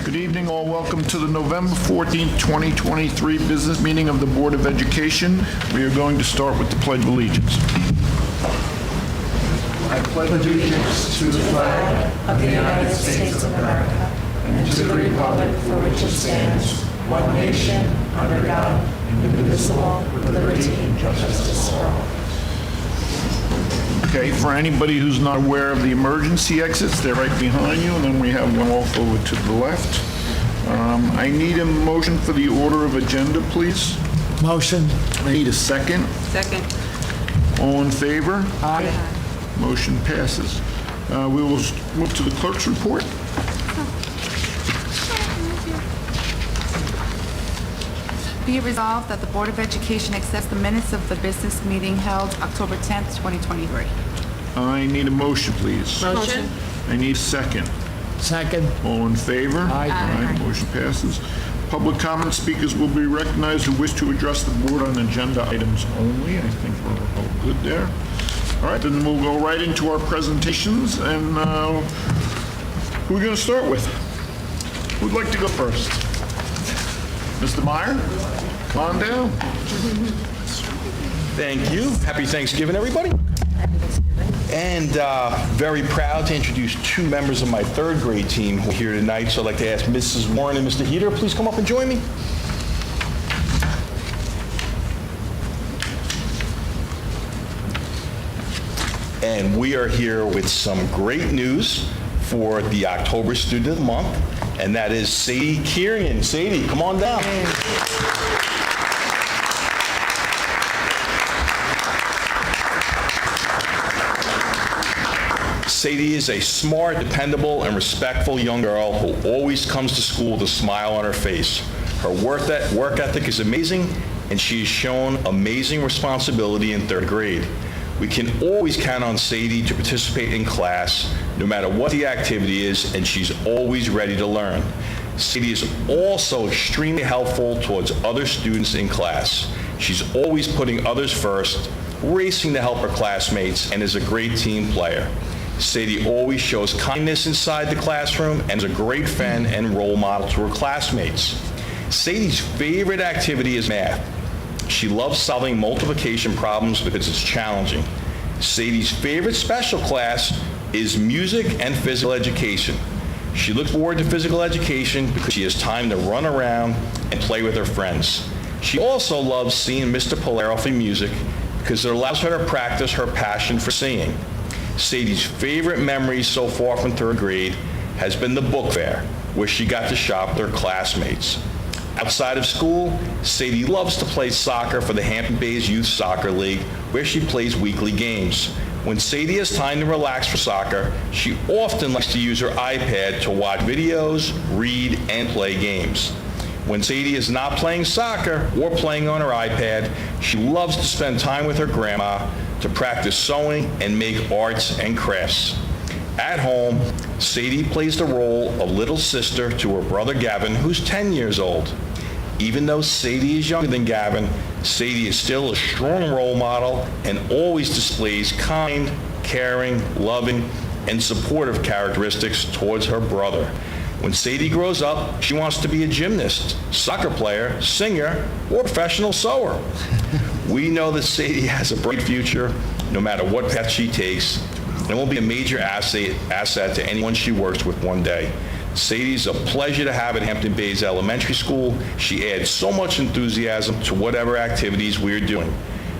Good evening, all. Welcome to the November 14th, 2023 business meeting of the Board of Education. We are going to start with the Pledge of Allegiance. I pledge allegiance to the flag of the United States of America and to the republic for which it stands, one nation, under God, indivisible, with liberty and justice for all. Okay, for anybody who's not aware of the emergency exits, they're right behind you, and then we have one off over to the left. I need a motion for the order of agenda, please. Motion. I need a second. Second. All in favor? Aye. Motion passes. We will move to the clerk's report. Be it resolved that the Board of Education accepts the minutes of the business meeting held October 10th, 2023. I need a motion, please. Motion. I need a second. Second. All in favor? Aye. Aye. Motion passes. Public comment speakers will be recognized who wish to address the board on agenda items only. I think we're all good there. All right, then we'll go right into our presentations, and who are we going to start with? Who'd like to go first? Mr. Meyer, come on down. Thank you. Happy Thanksgiving, everybody. And very proud to introduce two members of my third grade team who are here tonight. So I'd like to ask Mrs. Warren and Mr. Heater, please come up and join me. And we are here with some great news for the October Student of the Month, and that is Sadie Kieran. Sadie, come on down. Sadie is a smart, dependable, and respectful young girl who always comes to school with a smile on her face. Her work ethic is amazing, and she has shown amazing responsibility in third grade. We can always count on Sadie to participate in class, no matter what the activity is, and she's always ready to learn. Sadie is also extremely helpful towards other students in class. She's always putting others first, racing to help her classmates, and is a great team player. Sadie always shows kindness inside the classroom and is a great friend and role model to her classmates. Sadie's favorite activity is math. She loves solving multiplication problems because it's challenging. Sadie's favorite special class is music and physical education. She looks forward to physical education because she has time to run around and play with her friends. She also loves seeing Mr. Polaro for music because it allows her to practice her passion for singing. Sadie's favorite memory so far from third grade has been the book fair, where she got to shop with her classmates. Outside of school, Sadie loves to play soccer for the Hampton Youth Soccer League, where she plays weekly games. When Sadie has time to relax for soccer, she often likes to use her iPad to watch videos, read, and play games. When Sadie is not playing soccer or playing on her iPad, she loves to spend time with her grandma to practice sewing and make arts and crafts. At home, Sadie plays the role of little sister to her brother Gavin, who's 10 years old. Even though Sadie is younger than Gavin, Sadie is still a strong role model and always displays kind, caring, loving, and supportive characteristics towards her brother. When Sadie grows up, she wants to be a gymnast, soccer player, singer, or professional sewer. We know that Sadie has a bright future, no matter what path she takes, and will be a major asset to anyone she works with one day. Sadie's a pleasure to have at Hampton Bays Elementary School. She adds so much enthusiasm to whatever activities we're doing.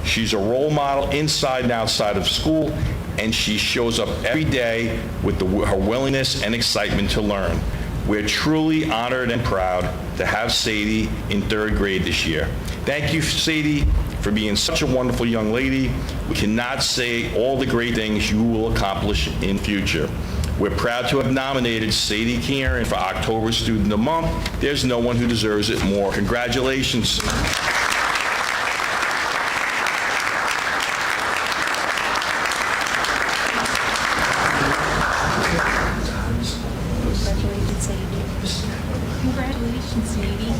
She's a role model inside and outside of school, and she shows up every day with her willingness and excitement to learn. We're truly honored and proud to have Sadie in third grade this year. Thank you, Sadie, for being such a wonderful young lady. We cannot say all the great things you will accomplish in future. We're proud to have nominated Sadie Kieran for October Student of the Month. There's no one who deserves it more. Congratulations. Congratulations, Sadie.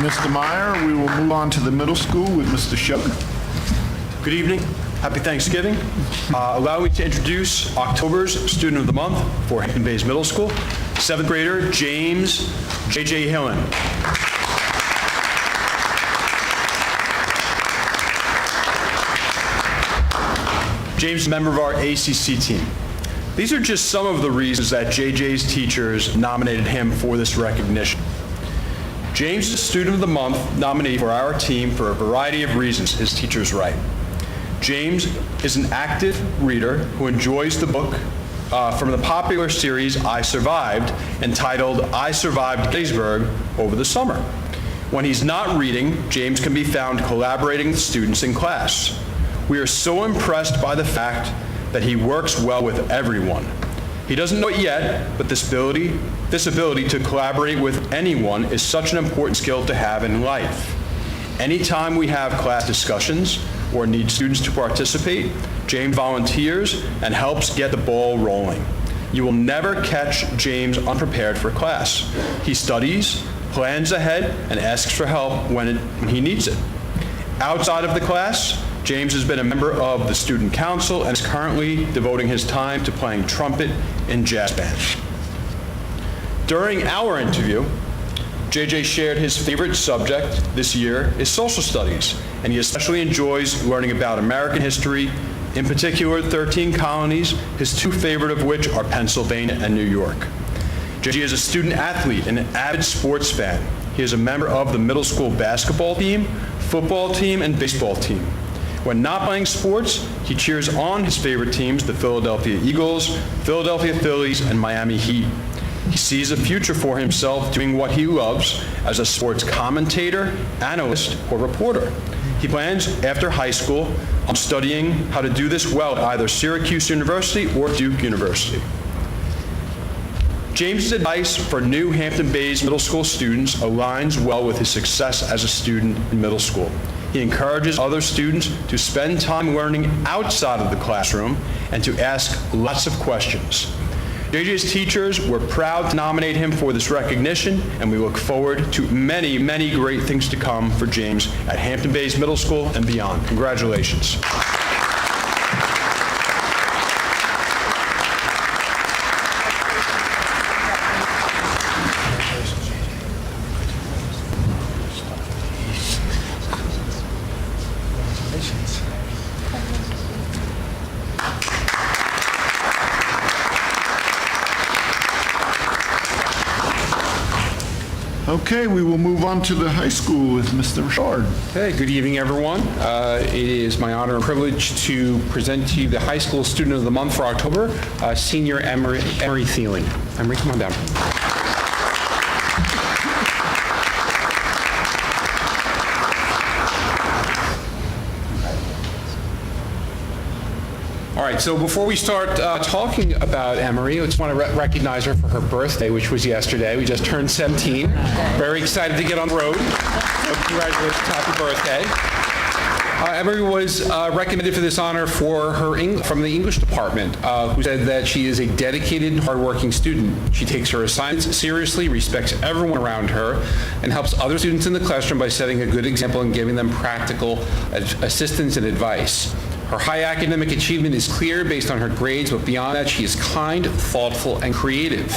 Mr. Meyer. We will move on to the middle school with Mr. Shepard. Good evening. Happy Thanksgiving. Allow me to introduce October's Student of the Month for Hampton Bays Middle School, 7th grader James J.J. Hillen. James is a member of our ACC team. These are just some of the reasons that JJ's teachers nominated him for this recognition. James is a Student of the Month nominee for our team for a variety of reasons, his teachers write. James is an active reader who enjoys the book from the popular series I Survived, entitled I Survived Gettysburg, over the summer. When he's not reading, James can be found collaborating with students in class. We are so impressed by the fact that he works well with everyone. He doesn't know it yet, but this ability to collaborate with anyone is such an important skill to have in life. Anytime we have class discussions or need students to participate, James volunteers and helps get the ball rolling. You will never catch James unprepared for class. He studies, plans ahead, and asks for help when he needs it. Outside of the class, James has been a member of the student council and is currently devoting his time to playing trumpet in jazz band. During our interview, JJ shared his favorite subject this year is social studies, and he especially enjoys learning about American history, in particular 13 colonies, his two favorite of which are Pennsylvania and New York. JJ is a student athlete and an avid sports fan. He is a member of the middle school basketball team, football team, and baseball team. When not playing sports, he cheers on his favorite teams, the Philadelphia Eagles, Philadelphia Phillies, and Miami Heat. He sees a future for himself doing what he loves as a sports commentator, analyst, or reporter. He plans, after high school, on studying how to do this well at either Syracuse University or Duke University. James's advice for new Hampton Bays middle school students aligns well with his success as a student in middle school. He encourages other students to spend time learning outside of the classroom and to ask lots of questions. JJ's teachers were proud to nominate him for this recognition, and we look forward to many, many great things to come for James at Hampton Bays Middle School and beyond. Congratulations. Okay, we will move on to the high school with Mr. Richard. Hey, good evening, everyone. It is my honor and privilege to present to you the High School Student of the Month for October, Senior Emery Thielen. Emery, come on down. All right, so before we start talking about Emery, I just want to recognize her for her birthday, which was yesterday. We just turned 17. Very excited to get on the road. So congratulations, happy birthday. Emery was recommended for this honor for her from the English department, who said that she is a dedicated, hardworking student. She takes her assignments seriously, respects everyone around her, and helps other students in the classroom by setting a good example and giving them practical assistance and advice. Her high academic achievement is clear based on her grades, but beyond that, she is kind, thoughtful, and creative.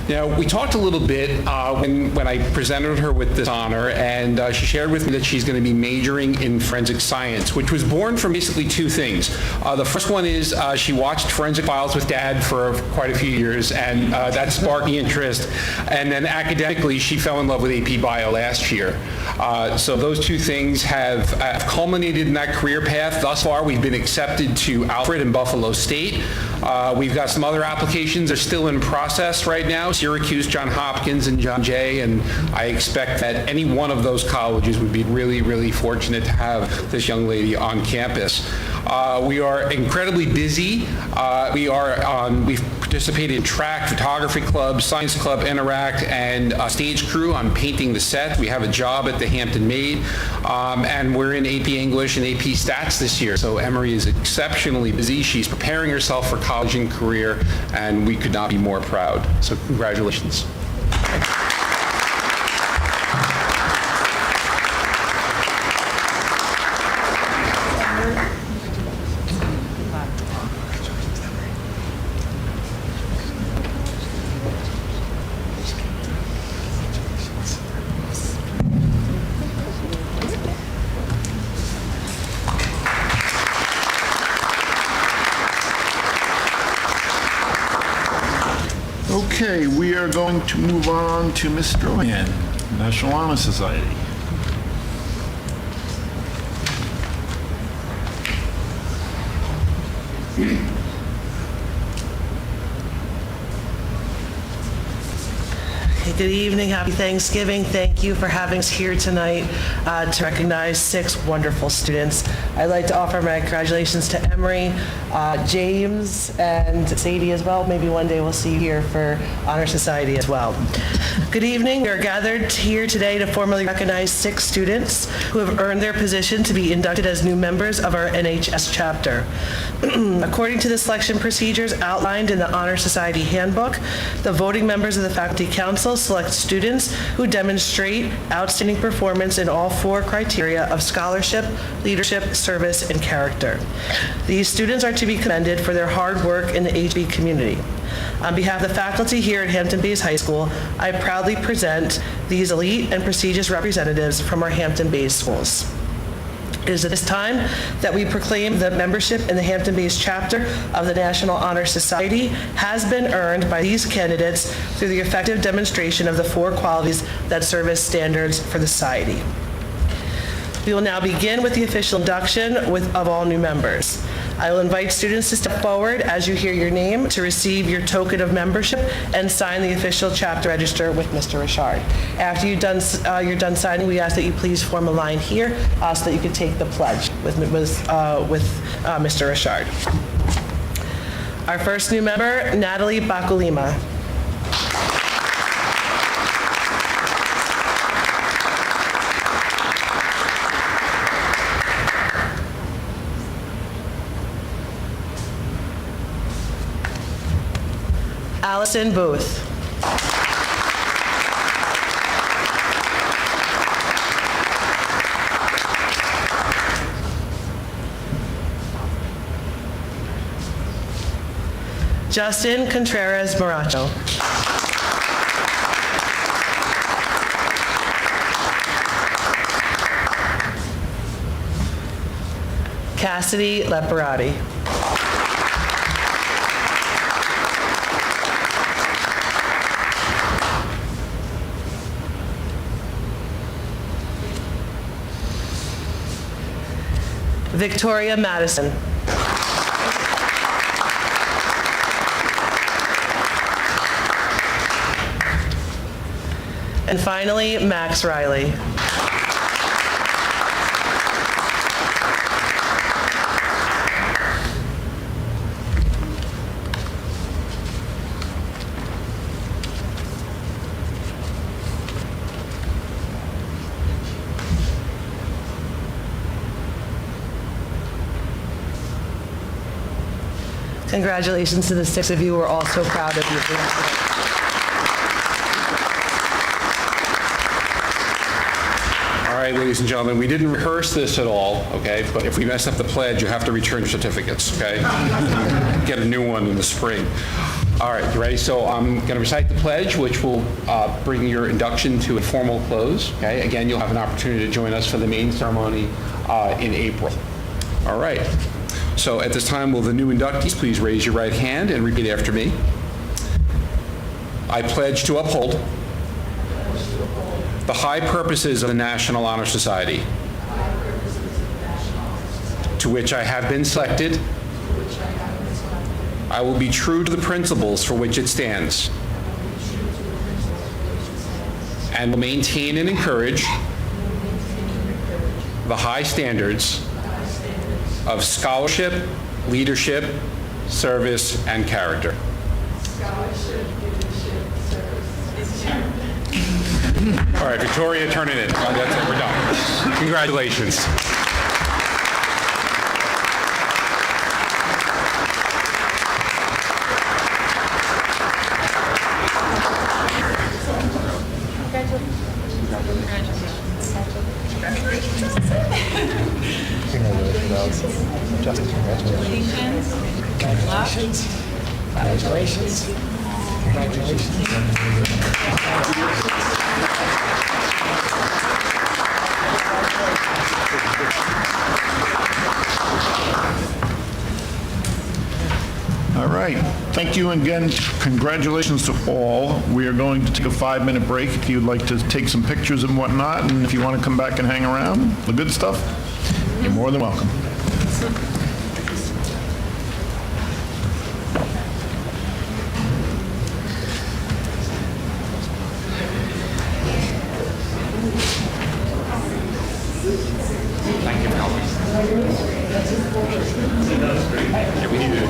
Now, we talked a little bit when I presented her with this honor, and she shared with me that she's going to be majoring in forensic science, which was born from basically two things. The first one is she watched Forensic Files with Dad for quite a few years, and that sparked the interest. And then academically, she fell in love with AP Bio last year. So those two things have culminated in that career path. Thus far, we've been accepted to Alfred and Buffalo State. We've got some other applications that are still in process right now, Syracuse, Johns Hopkins, and John Jay, and I expect that any one of those colleges would be really, really fortunate to have this young lady on campus. We are incredibly busy. We've participated in track, photography club, science club, Interact, and stage crew on painting the set. We have a job at the Hampton Maid, and we're in AP English and AP Stats this year. So Emery is exceptionally busy. She's preparing herself for college and career, and we could not be more proud. So congratulations. Okay, we are going to move on to Ms. Strohan, National Honor Society. Good evening, happy Thanksgiving. Thank you for having us here tonight to recognize 6 wonderful students. I'd like to offer my congratulations to Emery, James, and Sadie as well. Maybe one day we'll see you here for Honor Society as well. Good evening. We are gathered here today to formally recognize 6 students who have earned their position to be inducted as new members of our NHS chapter. According to the selection procedures outlined in the Honor Society Handbook, the voting members of the Faculty Council select students who demonstrate outstanding performance in all 4 criteria of scholarship, leadership, service, and character. These students are to be commended for their hard work in the HB community. On behalf of the faculty here at Hampton-Bays High School, I proudly present these elite and prestigious representatives from our Hampton-Bays schools. It is at this time that we proclaim that membership in the Hampton-Bays chapter of the National Honor Society has been earned by these candidates through the effective demonstration of the 4 qualities that serve as standards for the society. We will now begin with the official induction of all new members. I will invite students to step forward as you hear your name to receive your token of membership and sign the official chapter register with Mr. Richard. After you're done signing, we ask that you please form a line here so that you can take the pledge with Mr. Richard. Our first new member, Natalie Bakulima. Allison Booth. Justin Contreras Moracho. Cassidy Leparati. Victoria Madison. And finally, Max Riley. Congratulations to the 6 of you. We're all so proud of you. All right, ladies and gentlemen, we didn't rehearse this at all, okay? But if we mess up the pledge, you have to return your certificates, okay? Get a new one in the spring. All right, you ready? So I'm going to recite the pledge, which will bring your induction to a formal close, okay? Again, you'll have an opportunity to join us for the main ceremony in April. All right. So at this time, will the new inductees please raise your right hand and repeat after me? I pledge to uphold the high purposes of the National Honor Society, to which I have been selected. I will be true to the principles for which it stands, and will maintain and encourage the high standards of scholarship, leadership, service, and character. All right, Victoria, turn it in. Oh, that's it, we're done. Congratulations. Justin, congratulations. Congratulations. Congratulations. Congratulations. All right. Thank you again. Congratulations to all. We are going to take a 5-minute break if you'd like to take some pictures and whatnot, and if you want to come back and hang around, the good stuff, you're more than welcome. Thank you for helping. Yeah, we need to.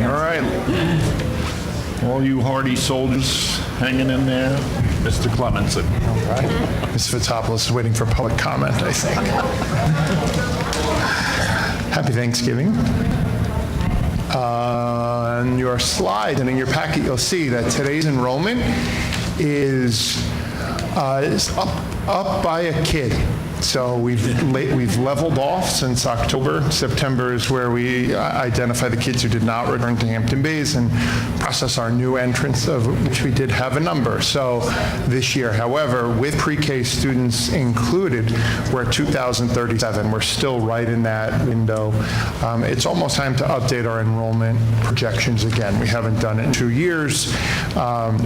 All right. All you hardy soldiers hanging in there. Mr. Clemenson. Ms. Fitopoulos is waiting for public comment, I think. Happy Thanksgiving. On your slide and in your packet, you'll see that today's enrollment is up by a kid. So we've leveled off since October. September is where we identify the kids who did not return to Hampton Bays and process our new entrants, of which we did have a number. So this year, however, with pre-K students included, we're at 2,037. We're still right in that window. It's almost time to update our enrollment projections again. We haven't done it in 2 years.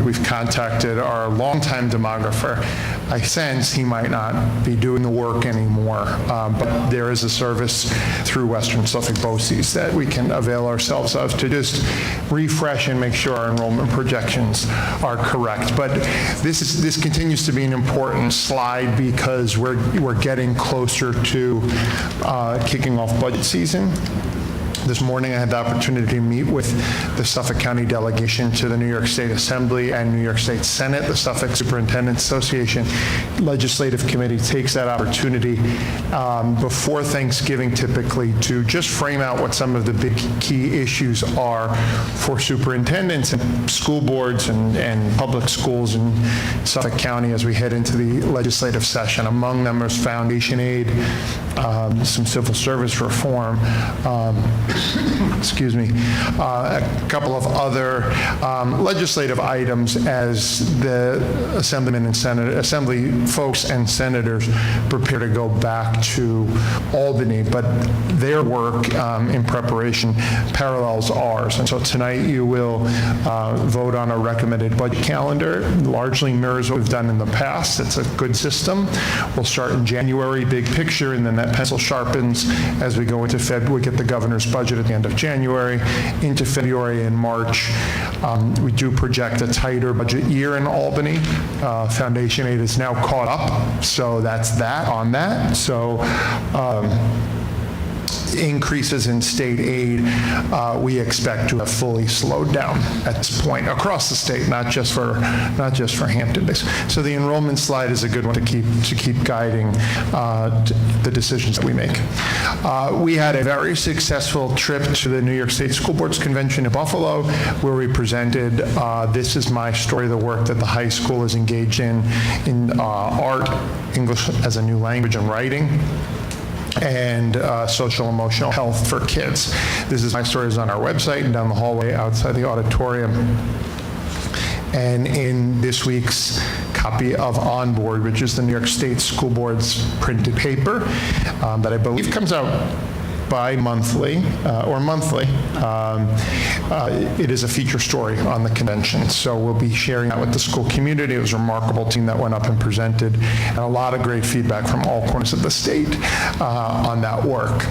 We've contacted our longtime demographer. I sense he might not be doing the work anymore, but there is a service through Western Suffolk BOCES that we can avail ourselves of to just refresh and make sure our enrollment projections are correct. But this continues to be an important slide because we're getting closer to kicking off budget season. This morning, I had the opportunity to meet with the Suffolk County delegation to the New York State Assembly and New York State Senate. The Suffolk Superintendent's Association Legislative Committee takes that opportunity before Thanksgiving typically to just frame out what some of the big key issues are for superintendents and school boards and public schools in Suffolk County as we head into the legislative session. Among them is foundation aid, some civil service reform, a couple of other legislative items as the assemblymen and assembly folks and senators prepare to go back to Albany. But their work in preparation parallels ours. And so tonight you will vote on a recommended budget calendar. Largely mirrors what we've done in the past. It's a good system. We'll start in January, big picture, and then that pencil sharpens as we go into February. We get the governor's budget at the end of January, into February and March. We do project a tighter budget year in Albany. Foundation aid is now caught up, so that's that on that. So increases in state aid we expect to have fully slowed down at this point across the state, not just for Hampton Bays. So the enrollment slide is a good one to keep guiding the decisions that we make. We had a very successful trip to the New York State School Boards Convention in Buffalo, where we presented This Is My Story, the work that the high school is engaged in art, English as a new language, and writing, and social emotional health for kids. This Is My Story is on our website and down the hallway outside the auditorium. And in this week's copy of Onboard, which is the New York State School Board's printed paper that I believe comes out bi-monthly or monthly. It is a feature story on the convention, so we'll be sharing that with the school community. It was a remarkable team that went up and presented, and a lot of great feedback from all corners of the state on that work.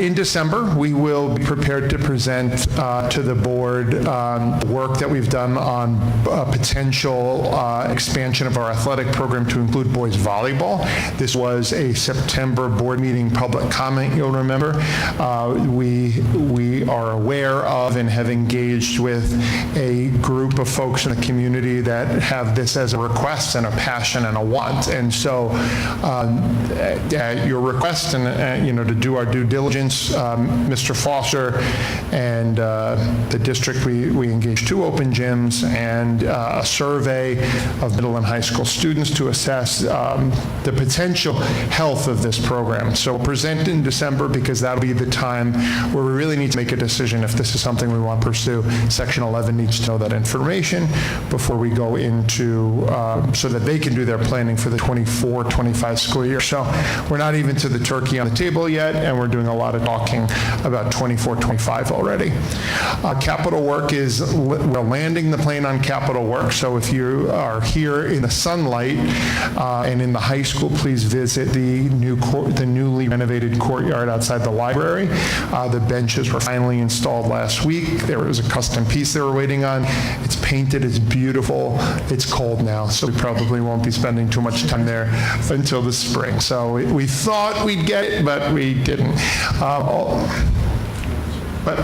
In December, we will be prepared to present to the board the work that we've done on potential expansion of our athletic program to include boys volleyball. This was a September board meeting public comment, you'll remember. We are aware of and have engaged with a group of folks in the community that have this as a request and a passion and a want. And so your request and to do our due diligence, Mr. Foster and the district, we engaged 2 open gyms and a survey of middle and high school students to assess the potential health of this program. So we'll present in December because that'll be the time where we really need to make a decision if this is something we want to pursue. Section 11 needs to know that information before we go into, so that they can do their planning for the 24-25 school year. So we're not even to the turkey on the table yet, and we're doing a lot of talking about 24-25 already. Capital work is, we're landing the plane on capital work. So if you are here in the sunlight and in the high school, please visit the newly renovated courtyard outside the library. The benches were finally installed last week. There was a custom piece they were waiting on. It's painted, it's beautiful. It's cold now, so we probably won't be spending too much time there until the spring. So we thought we'd get it, but we didn't. But,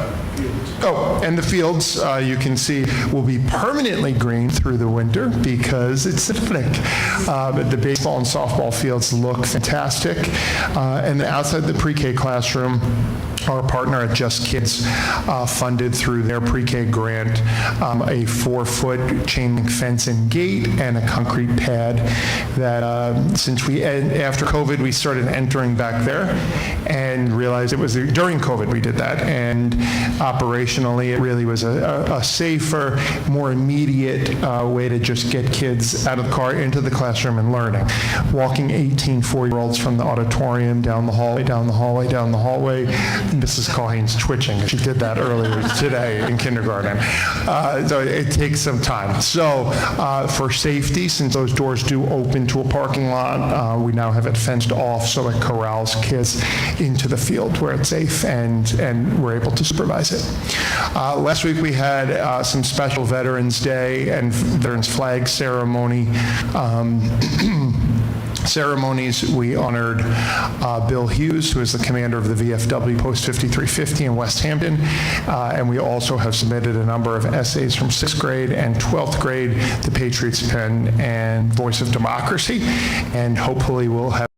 and the fields, you can see, will be permanently green through the winter because it's snowing. But the baseball and softball fields look fantastic. And outside the pre-K classroom, our partner at Just Kids funded through their pre-K grant a 4-foot chain link fence and gate and a concrete pad that after COVID, we started entering back there and realized it was during COVID we did that. And operationally, it really was a safer, more immediate way to just get kids out of the car into the classroom and learning. Walking 18 4-year-olds from the auditorium down the hallway, down the hallway, down the hallway. Mrs. Colleen's twitching. She did that earlier today in kindergarten. So it takes some time. So for safety, since those doors do open to a parking lot, we now have it fenced off so it corrals kids into the field where it's safe and we're able to supervise it. Last week we had some special Veterans Day and Veterans Flag ceremony. Ceremonies, we honored Bill Hughes, who is the commander of the VFW Post 5350 in West Hampton, and we also have submitted a number of essays from 6th grade and 12th grade, The Patriot's Pen and Voice of Democracy, and hopefully we'll have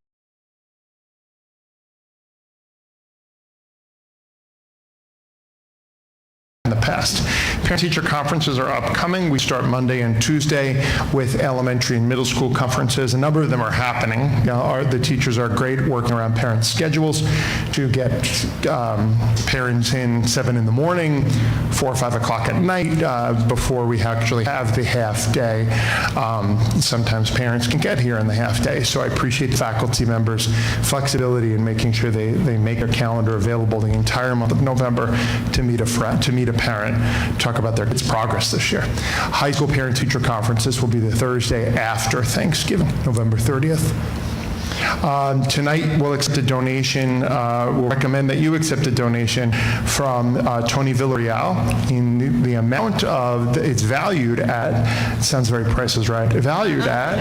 in the past. Parent-teacher conferences are upcoming. We start Monday and Tuesday with elementary and middle school conferences. A number of them are happening. The teachers are great working around parents' schedules to get parents in 7 in the morning, 4 or 5 o'clock at night before we actually have the half day. Sometimes parents can get here in the half day, so I appreciate the faculty members' flexibility in making sure they make their calendar available the entire month of November to meet a parent, talk about their kids' progress this year. High school parent-teacher conferences will be the Thursday after Thanksgiving, November 30th. Tonight, we'll accept a donation. We'll recommend that you accept a donation from Tony Villarreal in the amount of, it's valued at, it sounds very Price is Right, valued at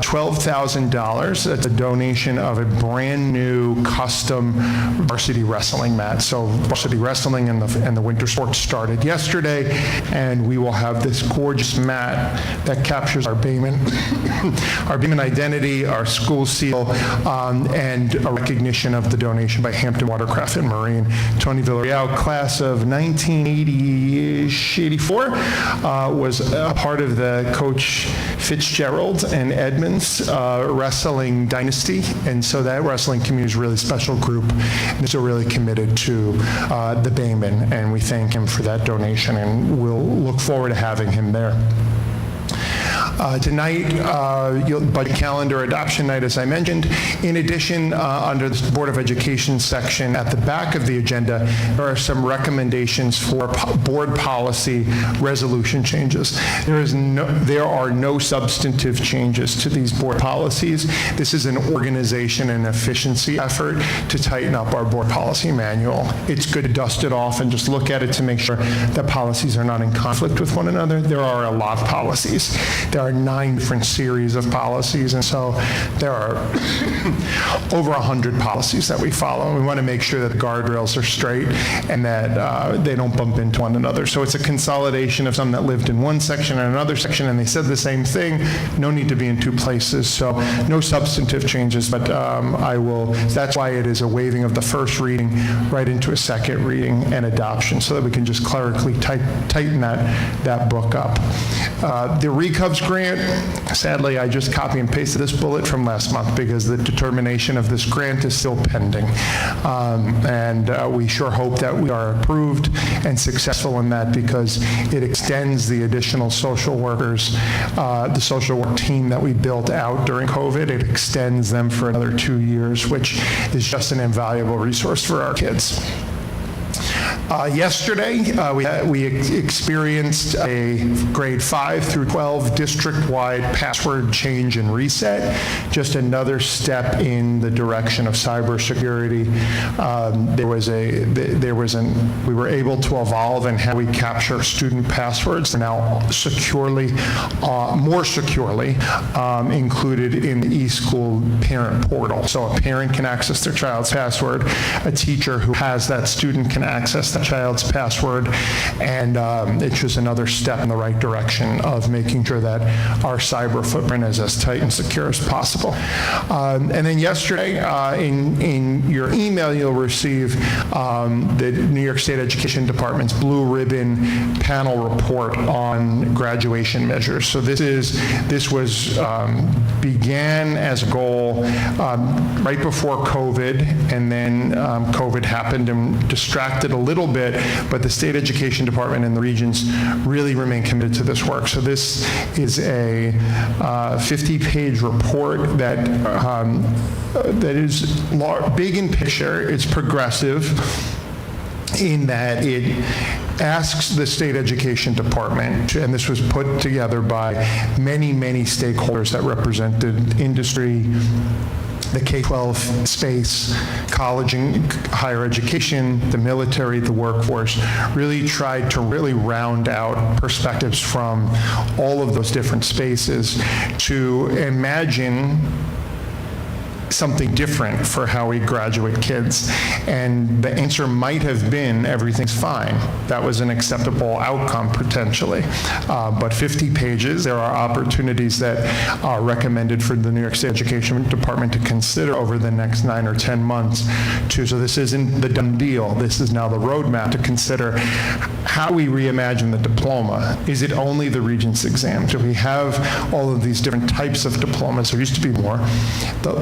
$12,000. That's a donation of a brand new custom varsity wrestling mat. So varsity wrestling and the winter sports started yesterday, and we will have this gorgeous mat that captures our Bayman, our Bayman identity, our school seal, and a recognition of the donation by Hampton Watercraft and Marine. Tony Villarreal, class of 1980-84, was a part of the Coach Fitzgerald and Edmonds wrestling dynasty, and so that wrestling community is a really special group, and they're really committed to the Bayman, and we thank him for that donation, and we'll look forward to having him there. Tonight, budget calendar adoption night, as I mentioned. In addition, under the Board of Education section at the back of the agenda, there are some recommendations for board policy resolution changes. There are no substantive changes to these board policies. This is an organization and efficiency effort to tighten up our board policy manual. It's good to dust it off and just look at it to make sure that policies are not in conflict with one another. There are a lot of policies. There are 9 different series of policies, and so there are over 100 policies that we follow. We want to make sure that the guardrails are straight and that they don't bump into one another. So it's a consolidation of some that lived in one section and another section, and they said the same thing. No need to be in 2 places, so no substantive changes, but that's why it is a waiving of the first reading right into a second reading and adoption, so that we can just clerically tighten that book up. The Recubs grant, sadly, I just copy and pasted this bullet from last month because the determination of this grant is still pending. And we sure hope that we are approved and successful in that because it extends the additional social workers, the social work team that we built out during COVID. It extends them for another 2 years, which is just an invaluable resource for our kids. Yesterday, we experienced a grade 5 through 12 district-wide password change and reset, just another step in the direction of cybersecurity. We were able to evolve in how we capture student passwords. They're now more securely included in the eSchool parent portal. So a parent can access their child's password. A teacher who has that student can access access that child's password, and it's just another step in the right direction of making sure that our cyber footprint is as tight and secure as possible. And then yesterday, in your email, you'll receive the New York State Education Department's Blue Ribbon panel report on graduation measures. So this was began as a goal right before COVID, and then COVID happened and distracted a little bit, but the State Education Department and the regions really remain committed to this work. So this is a 50-page report that is big in picture. It's progressive in that it asks the State Education Department, and this was put together by many, many stakeholders that represented industry, the K-12 space, college and higher education, the military, the workforce, really tried to really round out perspectives from all of those different spaces to imagine something different for how we graduate kids. And the answer might have been everything's fine. That was an acceptable outcome potentially. But 50 pages, there are opportunities that are recommended for the New York State Education Department to consider over the next 9 or 10 months too. So this isn't the done deal. This is now the roadmap to consider how we reimagine the diploma. Is it only the Regents exam? Do we have all of these different types of diplomas? There used to be more.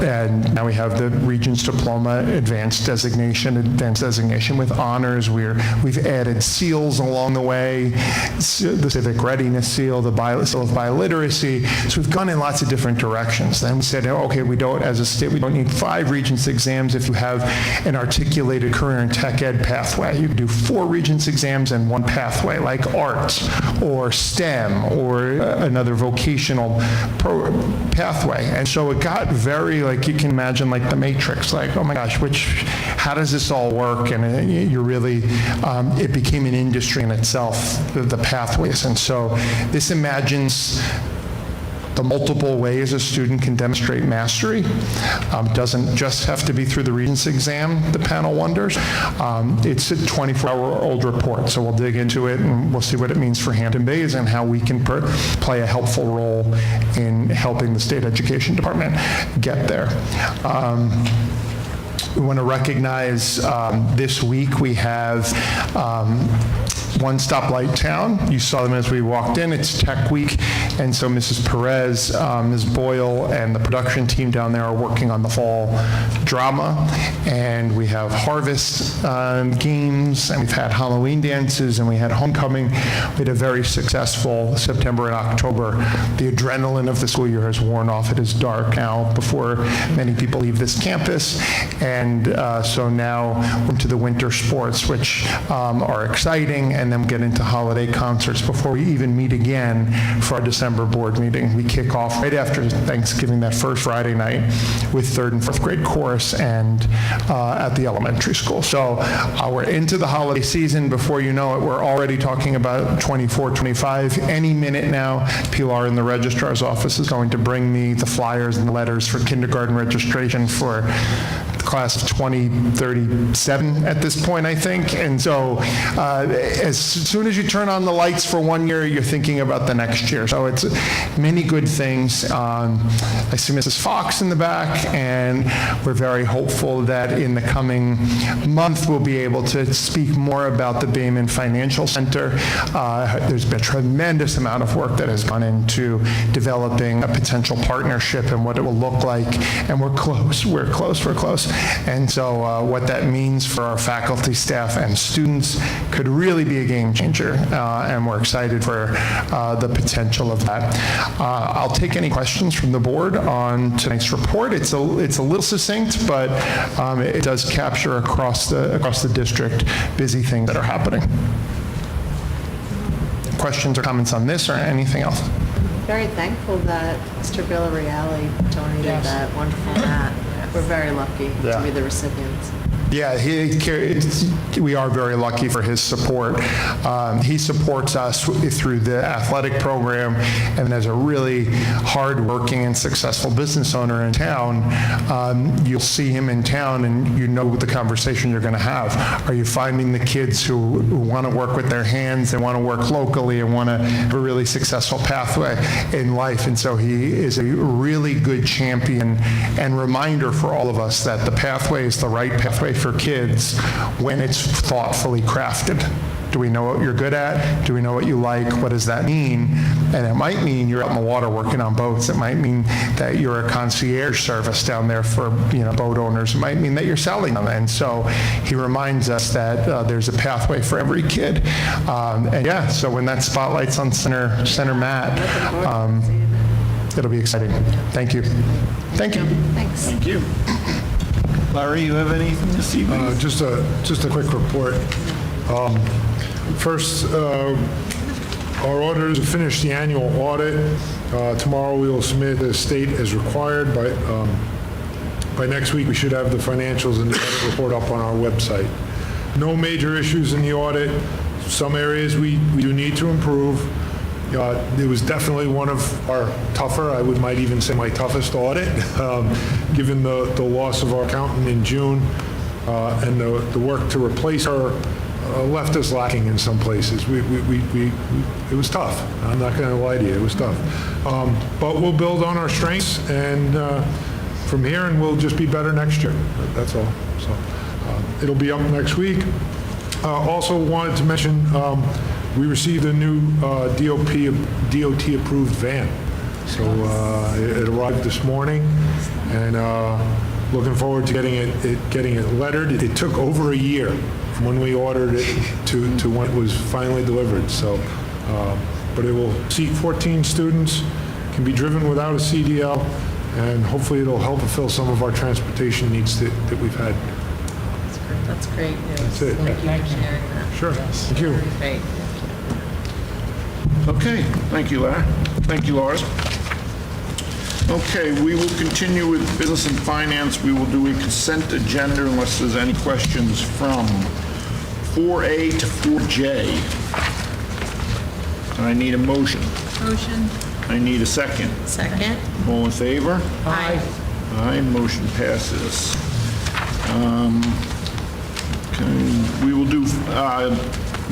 And now we have the Regents Diploma, Advanced Designation with honors. We've added seals along the way, the Civic Readiness Seal, the Seal of Biliteracy. So we've gone in lots of different directions. Then we said, okay, as a state, we don't need 5 Regents exams if you have an articulated career and tech ed pathway. You can do 4 Regents exams and 1 pathway, like arts or STEM or another vocational pathway. And so it got very, like, you can imagine, like the Matrix, like, oh my gosh, how does this all work? And it became an industry in itself, the pathways. And so this imagines the multiple ways a student can demonstrate mastery. Doesn't just have to be through the Regents exam, the panel wonders. It's a 24-hour-old report, so we'll dig into it and we'll see what it means for Hampton Bays and how we can play a helpful role in helping the State Education Department get there. We want to recognize this week we have One Stoplight Town. You saw them as we walked in. It's Tech Week, and so Mrs. Perez, Ms. Boyle, and the production team down there are working on the fall drama. And we have harvest games, and we've had Halloween dances, and we had homecoming. We had a very successful September and October. The adrenaline of the school year has worn off. It is dark now before many people leave this campus. And so now we're into the winter sports, which are exciting, and then get into holiday concerts before we even meet again for our December board meeting. We kick off right after Thanksgiving, that first Friday night, with 3rd and 4th grade chorus and at the elementary school. So we're into the holiday season. Before you know it, we're already talking about 24, 25. Any minute now, Pilar in the registrar's office is going to bring me the flyers and the letters for kindergarten registration for the class of 2037 at this point, I think. And so as soon as you turn on the lights for one year, you're thinking about the next year. So it's many good things. I see Mrs. Fox in the back, and we're very hopeful that in the coming month we'll be able to speak more about the Bayman Financial Center. There's been a tremendous amount of work that has gone into developing a potential partnership and what it will look like, and we're close. And so what that means for our faculty, staff, and students could really be a game changer, and we're excited for the potential of that. I'll take any questions from the board on tonight's report. It's a little succinct, but it does capture across the district busy things that are happening. Questions or comments on this or anything else? Very thankful that Mr. Villarreal donated that wonderful mat. We're very lucky to be the recipients. Yeah, we are very lucky for his support. He supports us through the athletic program, and as a really hard-working and successful business owner in town, you'll see him in town and you know the conversation you're going to have. Are you finding the kids who want to work with their hands and want to work locally and want to have a really successful pathway in life? And so he is a really good champion and reminder for all of us that the pathway is the right pathway for kids when it's thoughtfully crafted. Do we know what you're good at? Do we know what you like? What does that mean? And it might mean you're out in the water working on boats. It might mean that you're a concierge service down there for boat owners. It might mean that you're selling them. And so he reminds us that there's a pathway for every kid. And yeah, so when that spotlight's on center mat, it'll be exciting. Thank you. Thank you. Thanks. Thank you. Larry, you have anything this evening? Just a quick report. First, our auditors have finished the annual audit. Tomorrow we will submit the state as required. By next week, we should have the financials and the audit report up on our website. No major issues in the audit. Some areas we do need to improve. It was definitely one of our tougher, I might even say my toughest audit, given the loss of our accountant in June, and the work to replace her left us lacking in some places. It was tough. I'm not going to lie to you. It was tough. But we'll build on our strengths and from here, and we'll just be better next year. That's all. So it'll be up next week. Also wanted to mention we received a new DOT-approved van. So it arrived this morning, and looking forward to getting it lettered. It took over a year from when we ordered it to when it was finally delivered. So, but it will seat 14 students, can be driven without a CDL, and hopefully it'll help fulfill some of our transportation needs that we've had. That's great news. That's it. Thank you for sharing that. Sure. Thank you. Great. Okay, thank you, Larry. Thank you, Lars. Okay, we will continue with business and finance. We will do a consent agenda unless there's any questions from 4A to 4J. I need a motion. Motion. I need a second. Second? All in favor? Aye. Aye, motion passes. Okay, we will do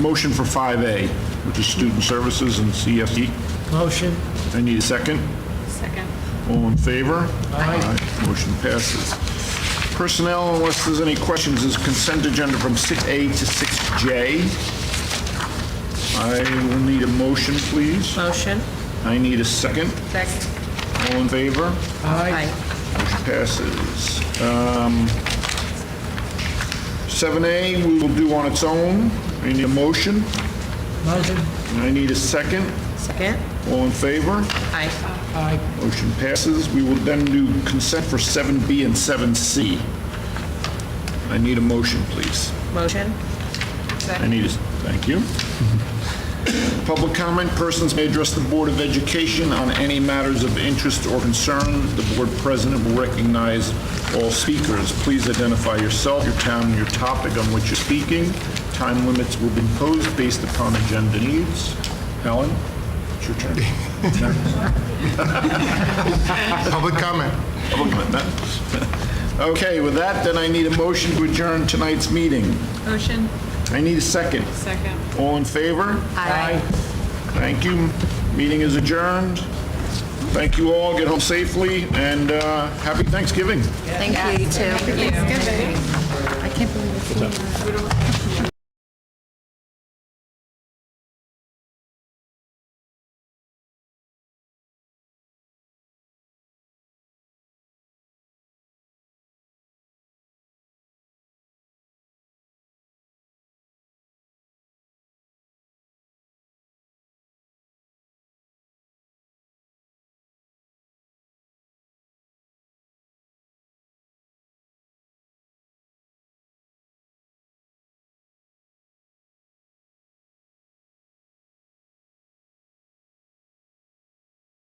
motion for 5A, which is student services and CSE. Motion. I need a second. Second. All in favor? Aye. Motion passes. Personnel, unless there's any questions, is consent agenda from 6A to 6J. I will need a motion, please. Motion? I need a second. Second. All in favor? Aye. Motion passes. 7A, we will do on its own. I need a motion. Motion. I need a second. Second? All in favor? Aye. Aye. Motion passes. We will then do consent for 7B and 7C. I need a motion, please. Motion? I need a, thank you. Public comment, persons may address the Board of Education on any matters of interest or concern. The board president will recognize all speakers. Please identify yourself, your town, and your topic on which you're speaking. Time limits will be imposed based upon agenda needs. Helen, it's your turn. Public comment. Public comment. Okay, with that, then I need a motion to adjourn tonight's meeting. Motion. I need a second. Second. All in favor? Aye. Thank you. Meeting is adjourned. Thank you all. Get home safely, and happy Thanksgiving. Thank you, you too. Thanksgiving. I can't believe it's